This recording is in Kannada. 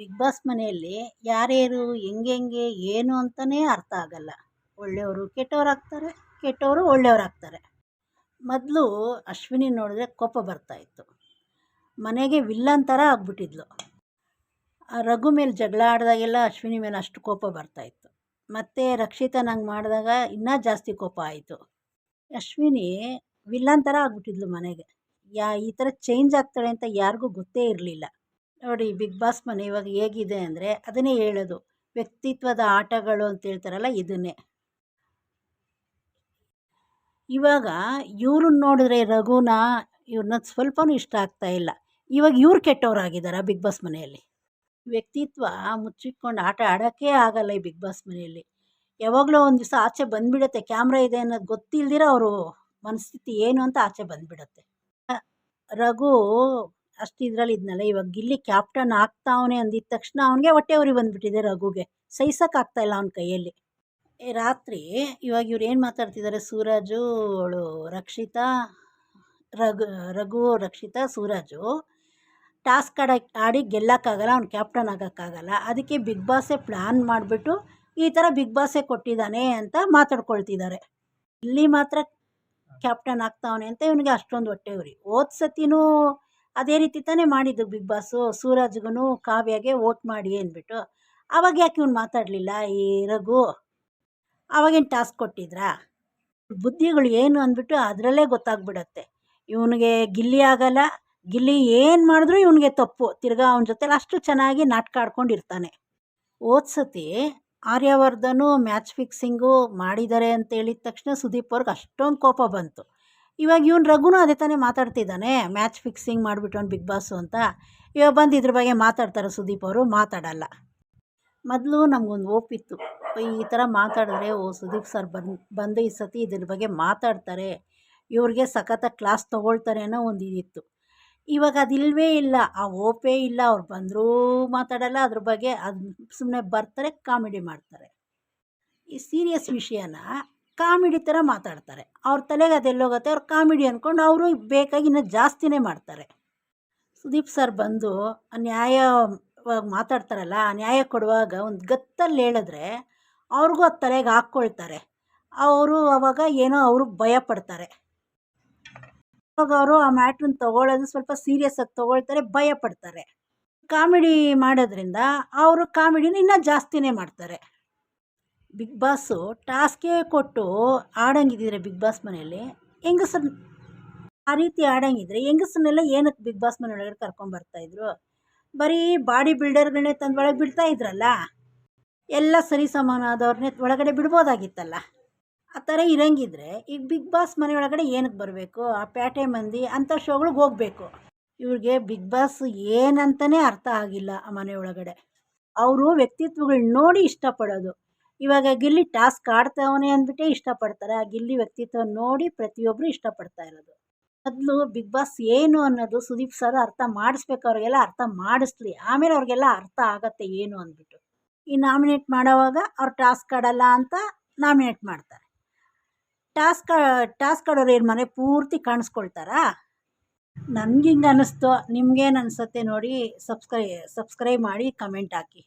ಬಿಗ್ ಬಾಸ್ ಮನೆಯಲ್ಲಿ ಯಾರ್ಯಾರು ಹೆಂಗೆ ಏನು ಅಂತಲೇ ಅರ್ಥ ಆಗಲ್ಲ. ಒಳ್ಳೆಯವರು ಕೆಟ್ಟವರಾಗ್ತಾರೆ, ಕೆಟ್ಟವರು ಒಳ್ಳೆಯವರಾಗ್ತಾರೆ. ಮೊದಲು ಅಶ್ವಿನಿ ನೋಡಿದ್ರೆ ಕೋಪ ಬರ್ತಾಯಿತ್ತು. ಮನೆಗೆ ವಿಲ್ಲನ್ ಥರ ಆಗ್ಬಿಟ್ಟಿದ್ಲು. ಆ ರಘು ಮೇಲೆ ಜಗಳ ಆಡಿದಾಗೆಲ್ಲ ಅಶ್ವಿನಿ ಮೇಲೆ ಅಷ್ಟು ಕೋಪ ಬರ್ತಾಯಿತ್ತು. ಮತ್ತು ರಕ್ಷಿತಾ ನಂಗೆ ಮಾಡಿದಾಗ ಇನ್ನೂ ಜಾಸ್ತಿ ಕೋಪ ಆಯಿತು. ಅಶ್ವಿನಿ ವಿಲ್ಲನ್ ಥರ ಆಗ್ಬಿಟ್ಟಿದ್ಲು ಮನೆಗೆ. ಈ ಥರ ಚೇಂಜ್ ಆಗ್ತಾಳೆ ಅಂತ ಯಾರಿಗೂ ಗೊತ್ತೇ ಇರಲಿಲ್ಲ. ನೋಡಿ, ಬಿಗ್ ಬಾಸ್ ಮನೆ ಇವಾಗ ಹೇಗಿದೆ ಅಂದರೆ ಅದನ್ನೇ ಹೇಳೋದು, ವ್ಯಕ್ತಿತ್ವದ ಆಟಗಳು ಅಂತ ಹೇಳ್ತಾರಲ್ಲ, ಇದನ್ನೇ. ಇವಾಗ ಇವ್ರನ್ನ ನೋಡಿದ್ರೆ ರಘುನ ಇವ್ರನ್ನ ಸ್ವಲ್ಪನೂ ಇಷ್ಟ ಆಗ್ತಾ ಇಲ್ಲ. ಇವಾಗ ಇವ್ರು ಕೆಟ್ಟವರಾಗಿದ್ದಾರೆ ಬಿಗ್ ಬಾಸ್ ಮನೆಯಲ್ಲಿ. ವ್ಯಕ್ತಿತ್ವ ಮುಚ್ಚಿಟ್ಕೊಂಡು ಆಟ ಆಡೋಕ್ಕೆ ಆಗಲ್ಲ ಈ ಬಿಗ್ ಬಾಸ್ ಮನೆಯಲ್ಲಿ. ಯಾವಾಗಲೂ ಒಂದು ದಿವಸ ಆಚೆ ಬಂದುಬಿಡುತ್ತೆ, ಕ್ಯಾಮ್ರಾ ಇದೆ ಅನ್ನೋದು ಗೊತ್ತಿಲ್ದಿರ ಅವರು ಮನಸ್ಥಿತಿ ಏನು ಅಂತ ಆಚೆ ಬಂದುಬಿಡುತ್ತೆ. ರಘು ಅಷ್ಟು ಇದರಲ್ಲಿ ಇದ್ನಲ್ಲ, ಇವಾಗ ಗಿಲ್ಲಿ ಕ್ಯಾಪ್ಟನ್ ಆಗ್ತಾವನೆ ಅಂದಿದ ತಕ್ಷಣ ಅವನಿಗೆ ಹೊಟ್ಟೆ ಉರಿ ಬಂದುಬಿಟ್ಟಿದೆ. ರಘುಗೆ ಸಹಿಸೋಕ್ಕಾಗ್ತಾಯಿಲ್ಲ ಅವನ ಕೈಯಲ್ಲಿ. ರಾತ್ರಿ ಇವಾಗ ಇವ್ರು ಏನು ಮಾತಾಡ್ತಿದ್ದಾರೆ, ಸೂರಜು, ಅವಳು ರಕ್ಷಿತಾ, ರಘು, ರಕ್ಷಿತಾ, ಸೂರಜು ಟಾಸ್ಕ್ ಆಡಿ ಗೆಲ್ಲಕ್ಕಾಗಲ್ಲ, ಅವ್ನು ಕ್ಯಾಪ್ಟನ್ ಆಗೋಕ್ಕಾಗಲ್ಲ. ಅದಕ್ಕೆ ಬಿಗ್ ಬಾಸೇ ಪ್ಲ್ಯಾನ್ ಮಾಡಿಬಿಟ್ಟು ಈ ಥರ ಬಿಗ್ ಬಾಸೇ ಕೊಟ್ಟಿದ್ದಾನೆ ಅಂತ ಮಾತಾಡ್ಕೊಳ್ತಿದ್ದಾರೆ. ಇಲ್ಲಿ ಮಾತ್ರ ಕ್ಯಾಪ್ಟನ್ ಆಗ್ತಾವನೆ ಅಂತ ಇವನಿಗೆ ಅಷ್ಟೊಂದು ಹೊಟ್ಟೆ ಉರಿ. ಹೋದ ಸತಿನೂ ಅದೇ ರೀತಿ ತಾನೇ ಮಾಡಿದ್ದು ಬಿಗ್ ಬಾಸು, ಸೂರಜ್ಗೂ ಕಾವ್ಯಗೆ ವೋಟ್ ಮಾಡಿ ಅಂದ್ಬಿಟ್ಟು. ಆವಾಗ ಯಾಕೆ ಇವನು ಮಾತಾಡಲಿಲ್ಲ ಈ ರಘು? ಆವಾಗೇನು ಟಾಸ್ಕ್ ಕೊಟ್ಟಿದ್ರಾ? ಬುದ್ಧಿಗಳು ಏನು ಅಂದ್ಬಿಟ್ಟು ಅದರಲ್ಲೇ ಗೊತ್ತಾಗ್ಬಿಡತ್ತೆ. ಇವನಿಗೆ ಗಿಲ್ಲಿ ಆಗಲ್ಲ, ಗಿಲ್ಲಿ ಏನು ಮಾಡಿದ್ರೂ ಇವನಿಗೆ ತಪ್ಪು. ತಿರ್ಗಾ ಅವನ ಜೊತೆಲಿ ಅಷ್ಟು ಚೆನ್ನಾಗಿ ನಾಟಕ ಆಡ್ಕೊಂಡಿರ್ತಾನೆ. ಹೋದ ಸತಿ ಆರ್ಯವರ್ಧನು ಮ್ಯಾಚ್ ಫಿಕ್ಸಿಂಗು ಮಾಡಿದ್ದಾರೆ ಅಂತ ಹೇಳಿದ ತಕ್ಷಣ ಸುದೀಪ್ ಅವ್ರಿಗೆ ಅಷ್ಟೊಂದು ಕೋಪ ಬಂತು. ಇವಾಗ ಇವನು ರಘುನೂ ಅದೇ ತಾನೇ ಮಾತಾಡ್ತಿದ್ದಾನೆ, ಮ್ಯಾಚ್ ಫಿಕ್ಸಿಂಗ್ ಮಾಡಿಬಿಟ್ಟು ಬಿಗ್ ಬಾಸು ಅಂತ. ಇವಾಗ ಬಂದು ಇದ್ರ ಬಗ್ಗೆ ಮಾತಾಡ್ತಾರೆ ಸುದೀಪ್ ಅವರು? ಮಾತಾಡಲ್ಲ. ಮೊದಲು ನಮಗೊಂದು ಓಪಿತ್ತು, ಈ ಥರ ಮಾತಾಡಿದ್ರೆ ಸುದೀಪ್ ಸರ್ ಬಂದು ಈ ಸತಿ ಇದ್ರ ಬಗ್ಗೆ ಮಾತಾಡ್ತಾರೆ, ಇವ್ರಿಗೆ ಸಖತ್ತಾಗಿ ಕ್ಲಾಸ್ ತೊಗೊಳ್ತಾರೆ ಅನ್ನೋ ಒಂದು ಇದಿತ್ತು. ಇವಾಗ ಅದಿಲ್ವೇ ಇಲ್ಲ, ಆ ಓಪೇ ಇಲ್ಲ. ಅವ್ರು ಬಂದರೂ ಮಾತಾಡಲ್ಲ ಅದ್ರ ಬಗ್ಗೆ. ಅದು ಸುಮ್ಮನೆ ಬರ್ತಾರೆ, ಕಾಮಿಡಿ ಮಾಡ್ತಾರೆ. ಈ ಸೀರಿಯಸ್ ವಿಷಯನ ಕಾಮಿಡಿ ಥರ ಮಾತಾಡ್ತಾರೆ. ಅವ್ರ ತಲೆಗೆ ಅದೆಲ್ಲೋಗುತ್ತೆ, ಅವ್ರು ಕಾಮಿಡಿ ಅಂದ್ಕೊಂಡು ಅವರು ಬೇಕಾಗಿ ಇನ್ನೂ ಜಾಸ್ತಿನೇ ಮಾಡ್ತಾರೆ. ಸುದೀಪ್ ಸರ್ ಬಂದು ನ್ಯಾಯ ಮಾತಾಡ್ತಾರಲ್ಲ, ನ್ಯಾಯ ಕೊಡುವಾಗ ಒಂದು ಗತ್ತಲ್ಲಿ ಹೇಳಿದ್ರೆ ಅವ್ರಿಗೂ ಅದು ತಲೆಗೆ ಹಾಕ್ಕೊಳ್ತಾರೆ. ಅವರು ಅವಾಗ ಏನೋ ಅವರು ಭಯ ಪಡ್ತಾರೆ. ಅವಾಗ ಅವರು ಆ ಮ್ಯಾಟ್ರನ್ನ ತೊಗೊಳ್ಳೋದು ಸ್ವಲ್ಪ ಸೀರಿಯಸ್ ಆಗಿ ತೊಗೊಳ್ತಾರೆ, ಭಯ ಪಡ್ತಾರೆ. ಕಾಮಿಡಿ ಮಾಡೋದ್ರಿಂದ ಅವರು ಕಾಮಿಡಿನ ಇನ್ನೂ ಜಾಸ್ತಿನೇ ಮಾಡ್ತಾರೆ. ಬಿಗ್ ಬಾಸು ಟಾಸ್ಕೇ ಕೊಟ್ಟು ಆಡಂಗಿದ್ದರೆ ಬಿಗ್ ಬಾಸ್ ಮನೆಯಲ್ಲಿ ಹೆಂಗಸರು ಆ ರೀತಿ ಆಡಂಗಿದ್ರೆ ಹೆಂಗಸರನ್ನೆಲ್ಲ ಏನಕ್ಕೆ ಬಿಗ್ ಬಾಸ್ ಮನೆ ಒಳಗಡೆ ಕರ್ಕೊಂಬರ್ತಾಯಿದ್ರು? ಬರೀ ಬಾಡಿ ಬಿಲ್ಡರ್ಗಳನ್ನೇ ತಂದು ಒಳಗೆ ಬಿಡ್ತಾ ಇದ್ರಲ್ಲ, ಎಲ್ಲ ಸರಿ ಸಮಾನಾದವ್ರನ್ನೇ ಒಳಗಡೆ ಬಿಡ್ಬೋದಾಗಿತ್ತಲ್ಲ. ಆ ಥರ ಇರಂಗಿದ್ರೆ ಈಗ ಬಿಗ್ ಬಾಸ್ ಮನೆ ಒಳಗಡೆ ಏನಕ್ಕೆ ಬರಬೇಕು? ಆ ಪೇಟೆ ಮಂದಿ ಅಂಥ ಶೋಗಳಿಗೆ ಹೋಗಬೇಕು. ಇವ್ರಿಗೆ ಬಿಗ್ ಬಾಸ್ ಏನಂತಲೇ ಅರ್ಥ ಆಗಿಲ್ಲ ಆ ಮನೆ ಒಳಗಡೆ. ಅವರು ವ್ಯಕ್ತಿತ್ವಗಳು ನೋಡಿ ಇಷ್ಟಪಡೋದು. ಇವಾಗ ಗಿಲ್ಲಿ ಟಾಸ್ಕ್ ಆಡ್ತಾವನೆ ಅಂದ್ಬಿಟ್ಟೇ ಇಷ್ಟಪಡ್ತಾರೆ. ಆ ಗಿಲ್ಲಿ ವ್ಯಕ್ತಿತ್ವ ನೋಡಿ ಪ್ರತಿಯೊಬ್ಬರು ಇಷ್ಟಪಡ್ತಾ ಇರೋದು. ಮೊದಲು ಬಿಗ್ ಬಾಸ್ ಏನು ಅನ್ನೋದು ಸುದೀಪ್ ಸರ್ ಅರ್ಥ ಮಾಡಿಸ್ಬೇಕು, ಅವ್ರಿಗೆಲ್ಲ ಅರ್ಥ ಮಾಡಿಸ್ಲಿ, ಆಮೇಲೆ ಅವ್ರಿಗೆಲ್ಲ ಅರ್ಥ ಆಗತ್ತೆ ಏನು ಅಂದ್ಬಿಟ್ಟು. ಈ ನಾಮಿನೇಟ್ ಮಾಡೋವಾಗ ಅವ್ರು ಟಾಸ್ಕ್ ಆಡಲ್ಲ ಅಂತ ನಾಮಿನೇಟ್ ಮಾಡ್ತಾರೆ. ಟಾಸ್ಕ್ ಆಡೋರು ಏನು ಮನೆ ಪೂರ್ತಿ ಕಾಣಿಸ್ಕೊಳ್ತಾರಾ? ನನಗೆ ಹಿಂಗೆ ಅನ್ನಿಸ್ತು. ನಿಮ್ಗೇನು ಅನಿಸುತ್ತೆ ನೋಡಿ. ಸಬ್ಸ್ಕ್ರೈಬ್ ಮಾಡಿ, ಕಮೆಂಟ್ ಹಾಕಿ.